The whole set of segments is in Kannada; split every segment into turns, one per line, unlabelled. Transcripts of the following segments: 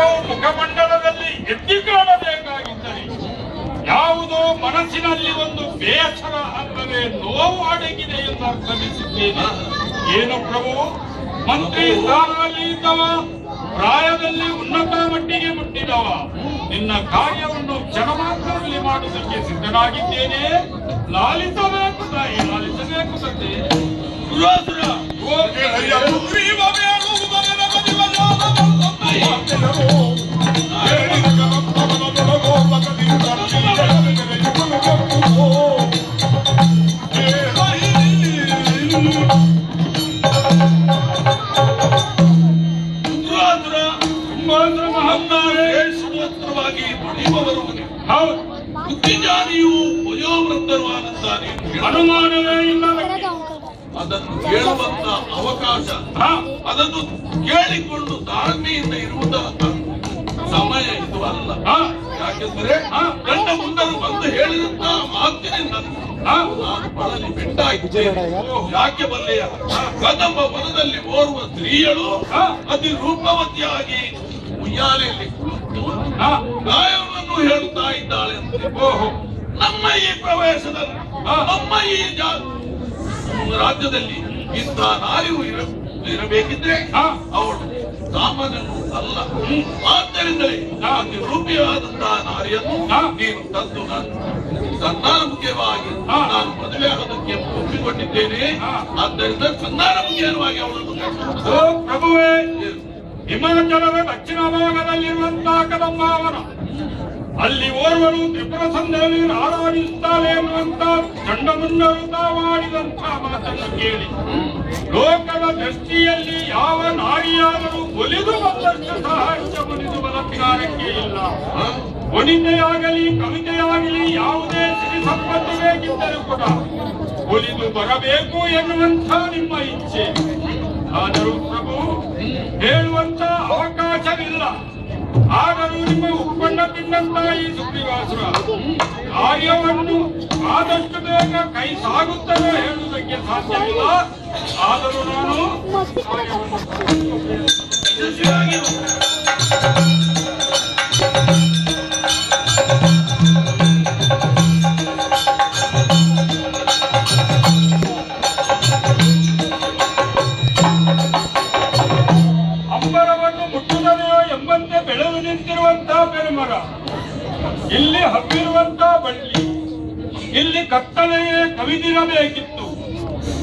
ರೂಪವು ಮುಖಮಂಡಲದಲ್ಲಿ ಎತ್ತಿ ಕಾಣಬೇಕಾಗಿದ್ದರೆ ಯಾವುದೋ ಮನಸ್ಸಿನಲ್ಲಿ ಒಂದು ಬೇಸರ ಅಂದರೆ ನೋವು ಅಡಗಿದೆ ಎಂದು ಅರ್ಥವಿಸಿದ್ದೇನೆ. ಏನು ಪ್ರಭು, ಮಂತ್ರಿ ಸ್ಥಾನದಲ್ಲಿ ಇದ್ದವ, ಪ್ರಾಯದಲ್ಲಿ ಉನ್ನತ ಮಟ್ಟಿಗೆ ಮುಟ್ಟಿದವ, ನಿನ್ನ ಕಾರ್ಯವನ್ನು ಕ್ಷಣ ಮಾತ್ರದಲ್ಲಿ ಮಾಡುವುದಕ್ಕೆ ಸಿದ್ಧನಾಗಿದ್ದೇನೆ. ಲಾಲಿಸಬೇಕು ತಾಯಿ, ಲಾಲಿಸಬೇಕು ತಂದೆ.
ಮಹತ್ತರವಾಗಿ ನುಡಿಯುವವರು ಬುದ್ಧಿಜಾನಿಯು ವಯೋವೃದ್ಧವಾಗುತ್ತಾನೆ,
ಅನುಮಾನವೇ ಇಲ್ಲ.
ಅದನ್ನು ಕೇಳುವಂತ ಅವಕಾಶ, ಅದನ್ನು ಕೇಳಿಕೊಂಡು ತಾಳ್ಮೆಯಿಂದ ಇರುವುದರ ಸಮಯ ಇದು ಅಲ್ಲ. ಯಾಕೆಂದರೆ ಗಂಡ ಮುಂದರು ಬಂದು ಹೇಳಿದಂತ ಮಾತಿನಿಂದ ನಾನು ಬಳಲಿ ಬೆಟ್ಟಾಗಿದ್ದೇನೆ. ಯಾಕೆ ಬಲ್ಲೆಯ ಕದಂಬ ವನದಲ್ಲಿ ಓರ್ವ ಸ್ತ್ರೀಯಳು ಅತಿ ರೂಪವತಿಯಾಗಿ ಉಯ್ಯಾಲೆಯಲ್ಲಿ ಕುಳಿತು ಗಾಯವನ್ನು ಹೇಳುತ್ತಾ ಇದ್ದಾಳೆ. ಓಹೋ, ನಮ್ಮ ಈ ಪ್ರವೇಶದಲ್ಲಿ, ನಮ್ಮ ಈ ರಾಜ್ಯದಲ್ಲಿ ಇಂಥ ನಾರಿಯು ಇರಬೇಕಿದ್ರೆ ಅವಳು ಸಾಮಾನ್ಯನು ಅಲ್ಲ. ಆದ್ದರಿಂದಲೇ ಅತಿ ರೂಪಿಯಾದಂತಹ ನಾರಿಯನ್ನು ನೀನು ತಂದು ಸಂಧಾನ ಮುಖ್ಯವಾಗಿ ನಾನು ಮದುವೆ ಆಗೋದಕ್ಕೆ ಒಪ್ಪಿಕೊಂಡಿದ್ದೇನೆ. ಆದ್ದರಿಂದ ಸಂಧಾನ ಮುಖ್ಯವಾಗಿ ಅವಳನ್ನು
ಪ್ರಭುವೇ, ಹಿಮಾಚಲದ ದಕ್ಷಿಣ ಭಾಗದಲ್ಲಿರುವಂತಹ ಕದಂಬಾವನ, ಅಲ್ಲಿ ಓರ್ವನು ತ್ರಿಪುರ ಸಂಧಿಯಲ್ಲಿ ಆರಾಧಿಸುತ್ತಾಳೆ ಎನ್ನುವಂತ ಚಂಡಮುಂಡರು ಮಾಡಿದಂತಹ ಮಾತನ್ನು ಕೇಳಿ ಲೋಕದ ದೃಷ್ಟಿಯಲ್ಲಿ ಯಾವ ನಾರಿಯಾದರೂ ಒಲಿದು ಬಂದಷ್ಟು ಸಾಹಿತ್ಯ ಒಲಿದು ಬಲತ್ಕಾರಕ್ಕೆ ಇಲ್ಲ. ವನಿತೆಯಾಗಲಿ ಕವಿತೆಯಾಗಲಿ ಯಾವುದೇ ಸಿರಿ ಸಂಪತ್ತು ಬೇಕಿದ್ದರೂ ಕೂಡ ಒಲಿದು ಬರಬೇಕು ಎನ್ನುವಂಥ ನಿಮ್ಮ ಇಚ್ಛೆ. ಆದರೂ ಪ್ರಭು, ಹೇಳುವಂತ ಅವಕಾಶವಿಲ್ಲ. ಆದರೂ ನಿಮ್ಮ ಉತ್ಪನ್ನ ತಿನ್ನಂತ ಈ ಸುಗ್ರೀವಾಸುರ ಕಾರ್ಯವನ್ನು ಆದಷ್ಟು ಬೇಗ ಕೈ ಸಾಗುತ್ತದೆ ಹೇಳುವುದಕ್ಕೆ ಸಾಧ್ಯವಿಲ್ಲ. ಆದರೂ ನಾನು ಅಂಬರವನ್ನು ಮುಟ್ಟುತ್ತದೆಯೋ ಎಂಬಂತೆ ಬೆಳೆದು ನಿಂತಿರುವಂತಹ ಬೆಳೆಮರ, ಇಲ್ಲಿ ಹಬ್ಬಿರುವಂತಹ ಬಳ್ಳಿ, ಇಲ್ಲಿ ಕತ್ತಲೆಯೇ ಕವಿದಿರಬೇಕಿತ್ತು.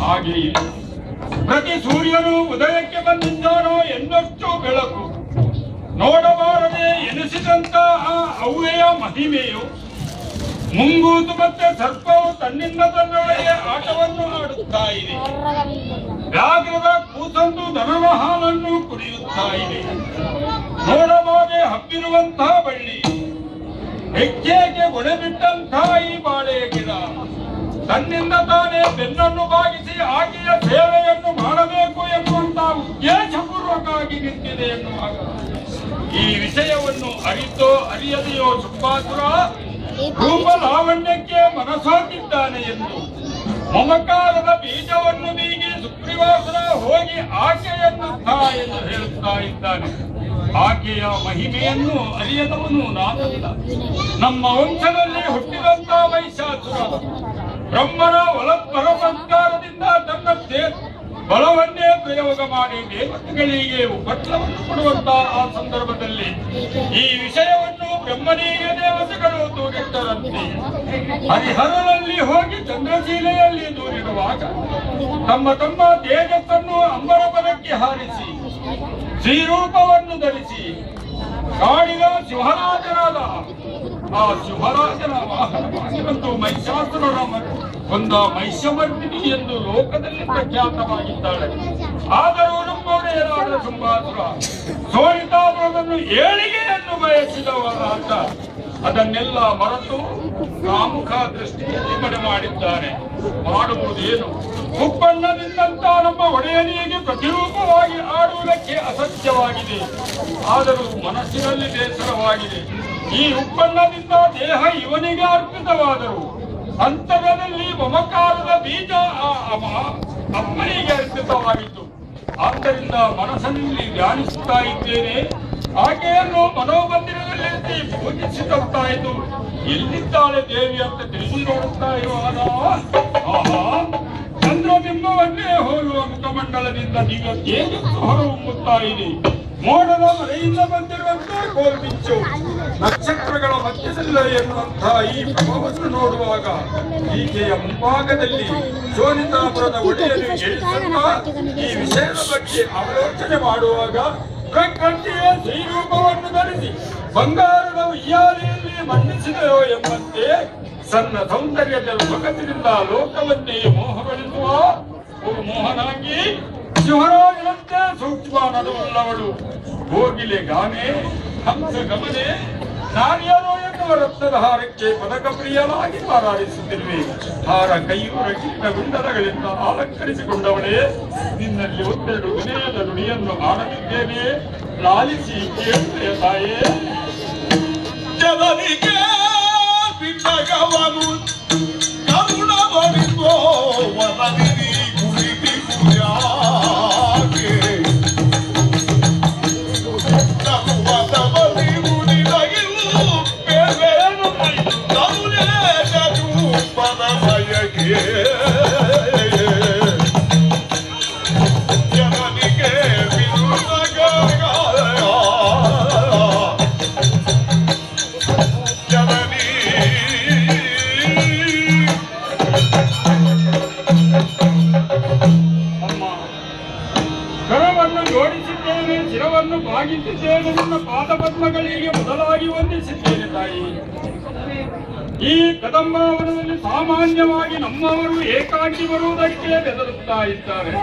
ಹಾಗೆಯೇ ಪ್ರತಿ ಸೂರ್ಯನು ಉದಯಕ್ಕೆ ಬಂದಿದ್ದಾನೋ ಎನ್ನಷ್ಟು ಬೆಳಕು ನೋಡಬಾರದೆ ಎನಿಸಿದಂತಹ ಅವ್ವೆಯ ಮಹಿಮೆಯು ಮುಂಗೂತು ಮತ್ತೆ ಸರ್ಪವು ತನ್ನಿಂದ ತನ್ನೊಳಗೆ ಆಟವನ್ನು ಆಡುತ್ತಾ ಇದೆ. ವ್ಯಾಘ್ರದ ಕೂಸಂದು ದನದ ಹಾಲನ್ನು ಕುಡಿಯುತ್ತಾ ಇದೆ. ನೋಡಬಾರದೆ ಹಬ್ಬಿರುವಂತಹ ಬಳ್ಳಿ, ಹೆಜ್ಜೆಗೆ ಗೊಡೆ ಬಿಟ್ಟಂತಹ ಈ ಬಾಳೆ ಗಿಡ ತನ್ನಿಂದ ತಾನೇ ಬೆನ್ನನ್ನು ಬಾಗಿಸಿ ಆಕೆಯ ಸೇವೆಯನ್ನು ಮಾಡಬೇಕು ಎನ್ನುವಂತಹ ಉದ್ದೇಶಪೂರ್ವಕವಾಗಿ ನಿಂತಿದೆ ಎನ್ನುವಾಗ ಈ ವಿಷಯವನ್ನು ಅರಿತೋ ಅರಿಯದೆಯೋ ಶುಂಭಾಸುರ ರೂಪ ಲಾವಣ್ಯಕ್ಕೆ ಮನಸೋತಿದ್ದಾನೆ ಎಂದು ಮಮಕಾರದ ಬೀಜವನ್ನು ಬೀಗಿ ಸುಗ್ರೀವಾಸುರ ಹೋಗಿ ಆಕೆಯನ್ನು ಎಂದು ಹೇಳುತ್ತಾ ಇದ್ದಾನೆ. ಆಕೆಯ ಮಹಿಮೆಯನ್ನು ಅರಿಯದವನು ನಾನಲ್ಲ. ನಮ್ಮ ವಂಶದಲ್ಲಿ ಹುಟ್ಟಿದಂತ ಮಹಿಷಾಸುರ ಬ್ರಹ್ಮನ ಪರಪಂಕಾರದಿಂದ ತನ್ನ ಬಲವನ್ನೇ ಪ್ರಯೋಗ ಮಾಡಿ ದೇವತೆಗಳಿಗೆ ಉಪಟ್ಲವನ್ನು ಕೊಡುವಂತಹ ಆ ಸಂದರ್ಭದಲ್ಲಿ ಈ ವಿಷಯವನ್ನು ಬ್ರಹ್ಮನಿಗೆ ದೇವತೆಗಳು ದೂರಿಟ್ಟರಂತೆ. ಹರಿಹರನಲ್ಲಿ ಹೋಗಿ ಚಂದ್ರಶೀಲೆಯಲ್ಲಿ ದೂರಿರುವಾಗ ತಮ್ಮ ತಮ್ಮ ತೇಜಸ್ಸನ್ನು ಅಂಬರ ಪದಕ್ಕೆ ಹಾರಿಸಿ ಶ್ರೀರೂಪವನ್ನು ಧರಿಸಿ ಕಾಡಿದ ಶಿವರಾಜನಾದ ಆ ಶಿವರಾಜನ ವಾಹನವಾಗಿರುವಂತಹ ಮಹಿಷಾಸುರನ ಒಂದ ಮಹಿಷಮರ್ದಿನಿ ಎಂದು ಲೋಕದಲ್ಲಿ ಪ್ರಖ್ಯಾತವಾಗಿದ್ದಾಳೆ. ಆದರೂ ನಮ್ಮೊಡೆಯರಾದ ಶುಂಭಾಸುರ ಸೋಲಿತಾಪುರವನ್ನು ಏಳಿಗೆಯನ್ನು ಬಯಸಿದವರಾದ ಅದನ್ನೆಲ್ಲ ಮರೆತು ಕಾಮುಖ ದೃಷ್ಟಿಯಲ್ಲಿ ಮನೆ ಮಾಡಿದ್ದಾರೆ. ಮಾಡುವುದೇನು? ಉತ್ಪನ್ನದಿಂದಂತ ನಮ್ಮ ಒಡೆಯನಿಗೆ ಪ್ರತಿರೂಪವಾಗಿ ಆಡುವುದಕ್ಕೆ ಅಸತ್ಯವಾಗಿದೆ. ಆದರೂ ಮನಸ್ಸಿನಲ್ಲಿ ಬೇಸರವಾಗಿದೆ. ಈ ಉತ್ಪನ್ನದಿಂದ ದೇಹ ಇವನಿಗೆ ಅರ್ಪಿತವಾದರು ಅಂತರದಲ್ಲಿ ಮಮಕಾರದ ಬೀಜ ಅಮ್ಮನಿಗೆ ಅರ್ಪಿತವಾಗಿತ್ತು. ಆದ್ದರಿಂದ ಮನಸ್ಸಿನಲ್ಲಿ ಧ್ಯಾನಿಸುತ್ತಾ ಇದ್ದೇನೆ. ಆಕೆಯನ್ನು ಯೋಚಿಸಿದಂತಾಯಿತು. ಎಲ್ಲಿದ್ದಾಳೆ ದೇವಿ ಅಂತ ತಿಳಿಸಿ ನೋಡುತ್ತಾ ಇರುವಾಗ ಆಹಾ, ಚಂದ್ರಬಿಂಬವನ್ನೇ ಹೋಲುವ ಮುಖಮಂಡಲದಿಂದ ದಿವ್ಯ ತೇಜಸ್ಸು ಹೊರಹೊಮ್ಮುತ್ತಾ ಇದೆ. ಮೋಡದ ಮರೆಯಿಂದ ಬಂದಿರುವಂತಹ ಕೋಲ್ಮಿಂಚು, ನಕ್ಷತ್ರಗಳ ಮಧ್ಯದಲ್ಲ ಎನ್ನುವಂತಹ ಈ ಪ್ರಭಾವವನ್ನು ನೋಡುವಾಗ ಈಕೆಯ ಮುಂಭಾಗದಲ್ಲಿ ಶೋನಿತಾಪುರದ ಒಡೆಯಲು ಎಳಿಸುತ್ತಾ ಈ ವಿಷಯದ ಬಗ್ಗೆ ಆಲೋಚನೆ ಮಾಡುವಾಗ ಪ್ರಕೃತಿಯ ಶ್ರೀರೂಪವನ್ನು ಧರಿಸಿ ಬಂಗಾರದ ಉಯ್ಯಾಲೆಯಲ್ಲಿ ಮಂಡಿಸಿದೆಯೋ ಎಂಬಂತೆ ಸಣ್ಣ ಸೌಂದರ್ಯದ ಲೋಕದಿಂದ ಲೋಕವನ್ನೇ ಮೋಹಗೊಳಿಸುವ ಮೋಹನಾಗಿ ಶಿವರಾಜನಂತೆ ಸೂಕ್ಷ್ಮ ನಡುವುಳ್ಳವಳು ಹೋಗಿಲೆ ಗಾನೆ ಹಂಸ ಗಮನೆ ನಾರಿಯರು ಎನ್ನುವ ರತ್ನದ ಹಾರಕ್ಕೆ ಪದಕ ಪ್ರಿಯಲಾಗಿ ಹಾರಾಡಿಸುತ್ತಿರುವೆ. ಹಾರ ಕೈಯೂರ ಕಿಟ್ಟ ಗುಂಡರಗಳಿಂದ ಅಲಂಕರಿಸಿಕೊಂಡವಳೇ, ನಿನ್ನಲ್ಲಿ ಒಂದೆರಡು ವಿನಯದ ನುಡಿಯನ್ನು ಆಡಲಿದ್ದೇನೆ, ಲಾಲಿಸಿ ಕೇಳುತ್ತೆಯ ತಾಯೇ.
ಜನರಿಗೆ ಬಿಟ್ಟಗವನು ಕರುಣವರಿಗೋ ವನವಿರಿ ಕುರಿತಿ ಪೂಜಾಗೆ ನಗುವದವರಿ ಮುನಿದಗಿಲು ಬೇರೇನು ತರುಣೇಜರು ಪರಮಯಗೆ ಜನನಿಗೆ ಬಿರುದಗಾಯ
ಜೋಡಿಸಿದ್ದೇನೆ, ಶಿರವನ್ನು ಭಾಗಿಸಿದ್ದೇನೆ, ನನ್ನ ಪಾದಪದ್ಮಗಳಿಗೆ ಮೊದಲಾಗಿ ವಂದಿಸಿದ್ದೇನೆ ತಾಯಿ. ಈ ಕದಂಬಾವನದಲ್ಲಿ ಸಾಮಾನ್ಯವಾಗಿ ನಮ್ಮವರು ಏಕಾಂಗಿ ಬರುವುದಕ್ಕೆ ಬೆದರುತ್ತಾ ಇದ್ದಾರೆ.